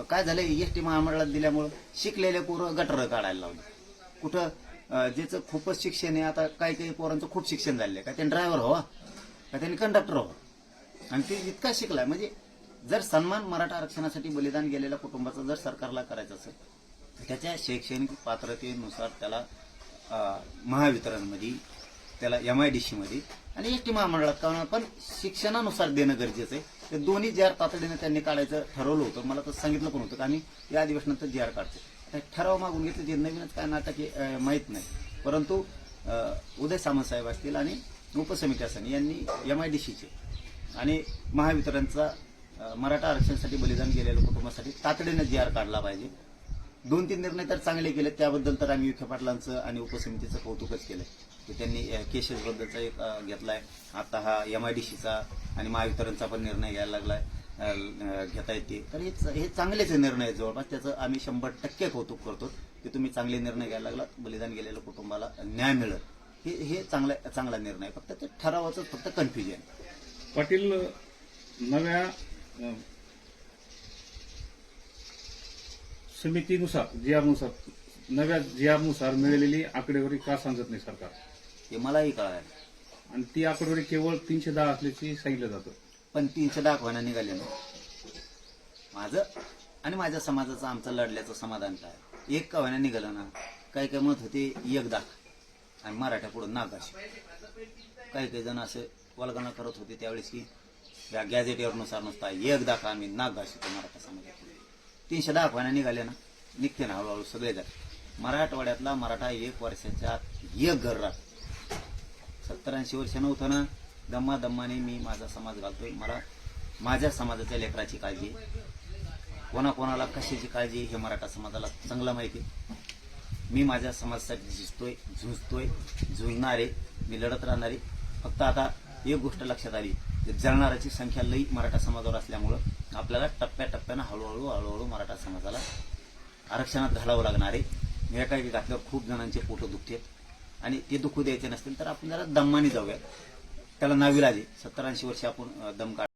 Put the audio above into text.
काय झालं, एसटी महामंडळात दिल्यामुळं शिकलेले पोरं गटर काढायला लावले. कुठं ज्याचं खूपच शिक्षण आहे, आता काही काही पोरांचं खूप शिक्षण झालेलं आहे, का त्यांनी ड्रायव्हर व्हावा, का त्यांनी कंडक्टर व्हावं, आणि ते इतका शिकलाय. म्हणजे जर सन्मान मराठा आरक्षणासाठी बलिदान गेलेल्या कुटुंबाचं जर सरकारला करायचं असेल, त्याच्या शैक्षणिक पात्रतेनुसार त्याला महावितरणमध्ये, त्याला MIDC मध्ये आणि एसटी महामंडळात का पण शिक्षणानुसार देणं गरजेचं आहे. ते दोन्ही JR तातडीने त्यांनी काढायचं ठरवलं होतं. मला तर सांगितलं पण होतं की आम्ही या अधिवेशनात JR काढतो. ठराव मागून घेतले, जे नवीनच काय नाटक माहीत नाही. परंतु उदय सामंत साहेब असतील आणि उपसमिती असेल यांनी MIDCचे आणि महावितरणचा मराठा आरक्षणासाठी बलिदान गेलेल्या कुटुंबासाठी तातडीने JR काढला पाहिजे. 2-3 निर्णय तर चांगले केले, त्याबद्दल तर आम्ही विखे पाटलांचं आणि उपसमितीचं कौतुकच केलंय की त्यांनी केसेस बद्दलचा एक घेतलाय. आता हा MIDCचा आणि महावितरणचा पण निर्णय घ्यायला लागलाय, घेता येते. तर हे चांगलेच निर्णय जवळपास, त्याचं आम्ही 100% कौतुक करतो की तुम्ही चांगले निर्णय घ्यायला लागलात, बलिदान गेलेल्या कुटुंबाला न्याय मिळेल. हे चांगला निर्णय. फक्त ते ठरावाचं फक्त कन्फ्युजन. पाटील, नव्या समितीनुसार नव्या JR नुसार मिळालेली आकडेवारी का सांगत नाही सरकार? हे मलाही कळालं. आणि ती आकडेवारी केवळ 310 असल्याची सांगितलं जातं. पण 310 व्हायला निघाले ना. माझं आणि माझ्या समाजाचं आमचं लढल्याचं समाधान काय, एक का व्हायला निघालं ना. काही काही मत होते 1 दाख आणि मराठा पुढे नागाशी. काही जण असे वल्गना करत होते त्यावेळेस की या गॅझेटनुसार नुसता 1 दाख आम्ही नागाशी तो मराठा समाजात. 310 व्हायला निघाले ना, निघते ना हळूहळू सगळे जण. मराठवाड्यातला मराठा 1 वर्षाच्या एक घर राहत. 70-80 वर्ष नव्हतं ना. दम्माने मी माझा समाज घालतोय. मला माझ्या समाजाच्या लेकराची काळजी, कोणाकोणाला कशाची काळजी हे मराठा समाजाला चांगलं माहिती. मी माझ्या समाजासाठी झुंजतोय, झुंजणारे, मी लढत राहणारे. फक्त आता एक गोष्ट लक्षात आली, जळणाऱ्याची संख्या लई मराठा समाजावर असल्यामुळं आपल्याला टप्प्याटप्प्यानं हळूहळू मराठा समाजाला आरक्षणात घालावं लागणार आहे. एकाएकी घातल्यावर खूप जणांचे पोट दुखतात आणि ते दुखू द्यायचे नसतील तर आपण जरा दम्माने जाऊया. त्याला नाविलाज आहे. 70-80 वर्ष आपण दम काढ